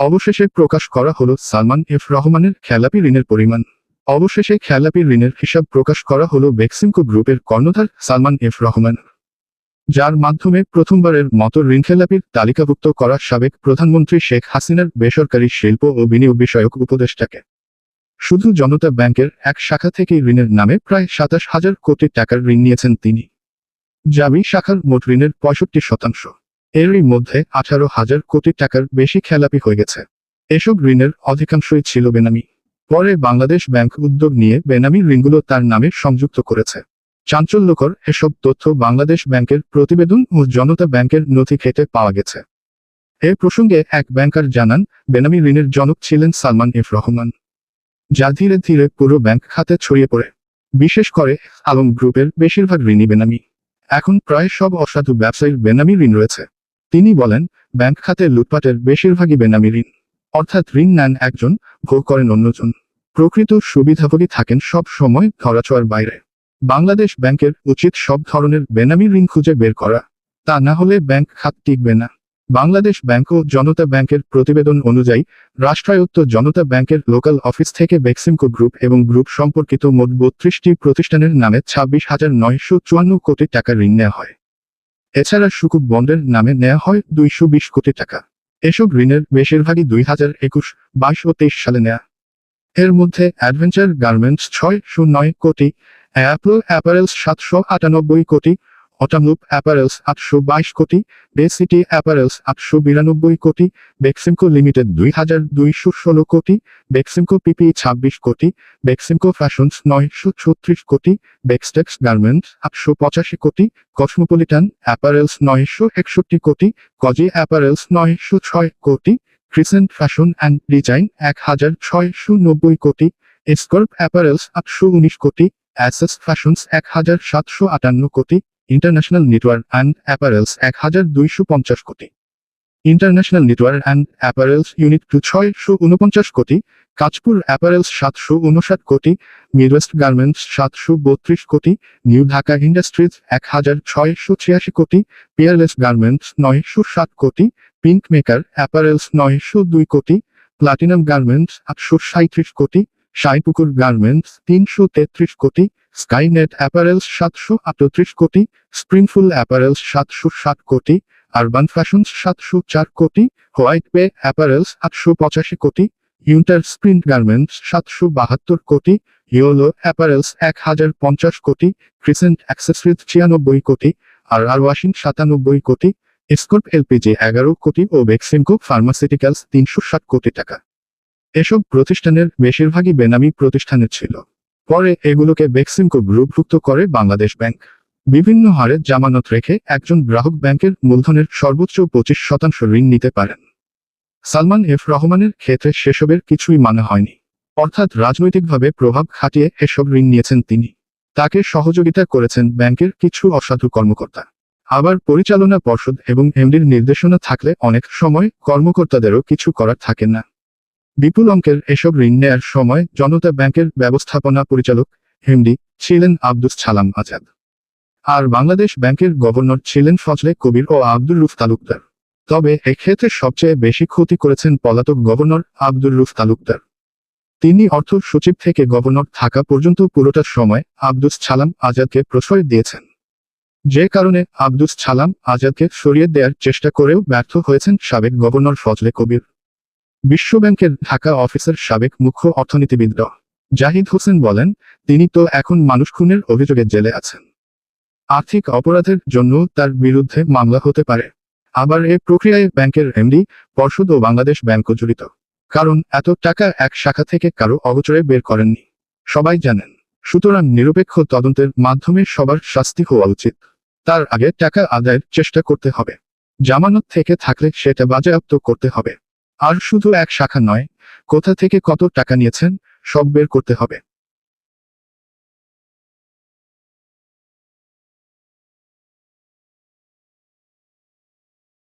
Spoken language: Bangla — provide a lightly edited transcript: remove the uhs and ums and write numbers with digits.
অবশেষে প্রকাশ করা হলো সালমান এফ রহমানের খেলাপি ঋণের পরিমাণ। অবশেষে খেলাপি ঋণের হিসাব প্রকাশ করা হলো বেক্সিমকো গ্রুপের কর্ণধার সালমান এফ রহমান, যার মাধ্যমে প্রথমবারের মতো ঋণখেলাপির তালিকাভুক্ত করা সাবেক প্রধানমন্ত্রী শেখ হাসিনার বেসরকারি শিল্প ও বিনিয়োগ বিষয়ক উপদেষ্টাকে। শুধু জনতা ব্যাংকের এক শাখা থেকেই ঋণের নামে প্রায় ২৭,০০০ কোটি টাকার ঋণ নিয়েছেন তিনি। জাবি শাখার মোট ঋণের ৬৫%। এরই মধ্যে ১৮,০০০ কোটি টাকার বেশি খেলাপি হয়ে গেছে। এসব ঋণের অধিকাংশই ছিল বেনামি। পরে বাংলাদেশ ব্যাংক উদ্যোগ নিয়ে বেনামি ঋণগুলো তার নামে সংযুক্ত করেছে। চাঞ্চল্যকর এসব তথ্য বাংলাদেশ ব্যাংকের প্রতিবেদন ও জনতা ব্যাংকের নথি ঘেঁটে পাওয়া গেছে। এ প্রসঙ্গে এক ব্যাংকার জানান, বেনামি ঋণের জনক ছিলেন সালমান এফ রহমান, যা ধীরে ধীরে পুরো ব্যাংক খাতে ছড়িয়ে পড়ে। বিশেষ করে আলম গ্রুপের বেশিরভাগ ঋণই বেনামি। এখন প্রায় সব অসাধু ব্যবসায়ীর বেনামি ঋণ রয়েছে। তিনি বলেন, ব্যাংক খাতে লুটপাটের বেশিরভাগই বেনামি ঋণ। অর্থাৎ ঋণ নেন একজন, ভোগ করেন অন্যজন। প্রকৃত সুবিধাভোগী থাকেন সব সময় ধরাছোঁয়ার বাইরে। বাংলাদেশ ব্যাংকের উচিত সব ধরনের বেনামি ঋণ খুঁজে বের করা, তা না হলে ব্যাংক খাত টিকবে না। বাংলাদেশ ব্যাংক ও জনতা ব্যাংকের প্রতিবেদন অনুযায়ী, রাষ্ট্রায়ত্ত জনতা ব্যাংকের লোকাল অফিস থেকে বেক্সিমকো গ্রুপ এবং গ্রুপ সম্পর্কিত মোট ৩২টি প্রতিষ্ঠানের নামে ২৬,৯৫৪ কোটি টাকা ঋণ নেওয়া হয়। এছাড়া সুকুব বন্ডের নামে নেওয়া হয় ২২০ কোটি টাকা। এসব ঋণের বেশিরভাগই ২০২১, ২২ ও ২৩ সালে নেয়া। এর মধ্যে অ্যাডভেঞ্চার গার্মেন্টস ৬০৯ কোটি, অ্যাপলো অ্যাপারেলস ৭৯৮ কোটি, অটামলুপ অ্যাপারেলস ৮২২ কোটি, বে সিটি অ্যাপারেলস ৮৯২ কোটি, বেক্সিমকো লিমিটেড ২,২১৬ কোটি, বেক্সিমকো পিপিই ২৬ কোটি, বেক্সিমকো ফ্যাশনস ৯৩৬ কোটি, বেক্সটেক্স গার্মেন্টস ৮৮৫ কোটি, কসমোপলিটান অ্যাপারেলস ৯৬১ কোটি, কজি অ্যাপারেলস ৯০৬ কোটি, ক্রিসেন্ট ফ্যাশন অ্যান্ড ডিজাইন ১,৬৯০ কোটি, এসকর্প অ্যাপারেলস ৮১৯ কোটি, অ্যাসেস ফ্যাশনস ১,৭৫৮ কোটি, ইন্টারন্যাশনাল নেটওয়ার্ক অ্যান্ড অ্যাপারেলস ১,২৫০ কোটি, international network and apparels unit ৬৪৯ কোটি, কাঁচপুর অ্যাপারেলস ৭৫৯ কোটি, মিডওয়েস্ট গার্মেন্টস ৭৩২ কোটি, নিউ ঢাকা ইন্ডাস্ট্রিজ ১,৬৮৬ কোটি, পিয়ারলেস গার্মেন্টস ৯৬০ কোটি, পিঙ্ক মেকার অ্যাপারেলস ৯০২ কোটি, প্লাটিনাম গার্মেন্টস ৮৩৭ কোটি, সাইপুকুর গার্মেন্টস ৩৩৩ কোটি, স্কাইনেট অ্যাপারেলস ৭৩৮ কোটি, স্প্রিংফুল অ্যাপারেলস ৭৬০ কোটি, আরবান ফ্যাশনস ৭০৪ কোটি, হোয়াইট পে অ্যাপারেলস ৮৮৫ কোটি, ইউন্টার স্প্রিন্ট গার্মেন্টস ৭৭২ কোটি, ইয়োলো অ্যাপারেলস ১,০৫০ কোটি, ক্রিসেন্ট অ্যাক্সেসরিজ ৯৬ কোটি, আর ওয়াশিং ৯৭ কোটি, এসকর্প এলপিজি ১১ কোটি ও বেক্সিমকো ফার্মাসিউটিক্যালস ৩৬০ কোটি টাকা। এসব প্রতিষ্ঠানের বেশিরভাগই বেনামি প্রতিষ্ঠানের ছিল। পরে এগুলোকে বেক্সিমকো গ্রুপভুক্ত করে বাংলাদেশ ব্যাংক। বিভিন্ন হারে জামানত রেখে একজন গ্রাহক ব্যাংকের মূলধনের সর্বোচ্চ ২৫% ঋণ নিতে পারেন। সালমান এফ রহমানের ক্ষেত্রে সেসবের কিছুই মানা হয়নি। অর্থাৎ রাজনৈতিকভাবে প্রভাব খাটিয়ে এসব ঋণ নিয়েছেন তিনি। তাকে সহযোগিতা করেছেন ব্যাংকের কিছু অসাধু কর্মকর্তা। আবার পরিচালনা পর্ষদ এবং এমডির নির্দেশনা থাকলে অনেক সময় কর্মকর্তাদেরও কিছু করার থাকে না। বিপুল অঙ্কের এসব ঋণ নেয়ার সময় জনতা ব্যাংকের ব্যবস্থাপনা পরিচালক এমডি ছিলেন আব্দুস ছালাম আজাদ, আর বাংলাদেশ ব্যাংকের গভর্নর ছিলেন ফজলে কবির ও আব্দুর রুফ তালুকদার। তবে এক্ষেত্রে সবচেয়ে বেশি ক্ষতি করেছেন পলাতক গভর্নর আব্দুর রুফ তালুকদার। তিনি অর্থ সচিব থেকে গভর্নর থাকা পর্যন্ত পুরোটা সময় আব্দুস ছালাম আজাদকে প্রশ্রয় দিয়েছেন, যে কারণে আব্দুস ছালাম আজাদকে সরিয়ে দেওয়ার চেষ্টা করেও ব্যর্থ হয়েছেন সাবেক গভর্নর ফজলে কবির। বিশ্বব্যাংকের ঢাকা অফিসের সাবেক মুখ্য অর্থনীতিবিদ ড. জাহিদ হোসেন বলেন, তিনি তো এখন মানুষ খুনের অভিযোগে জেলে আছেন। আর্থিক অপরাধের জন্য তার বিরুদ্ধে মামলা হতে পারে। আবার এ প্রক্রিয়ায় ব্যাংকের এমডি, পর্ষদ ও বাংলাদেশ ব্যাংকও জড়িত। কারণ এত টাকা এক শাখা থেকে কারো অগোচরে বের করেননি, সবাই জানেন। সুতরাং নিরপেক্ষ তদন্তের মাধ্যমে সবার শাস্তি হওয়া উচিত। তার আগে টাকা আদায়ের চেষ্টা করতে হবে। জামানত থেকে থাকলে সেটা বাজেয়াপ্ত করতে হবে। আর শুধু এক শাখা নয়, কোথা থেকে কত টাকা নিয়েছেন সব বের করতে হবে।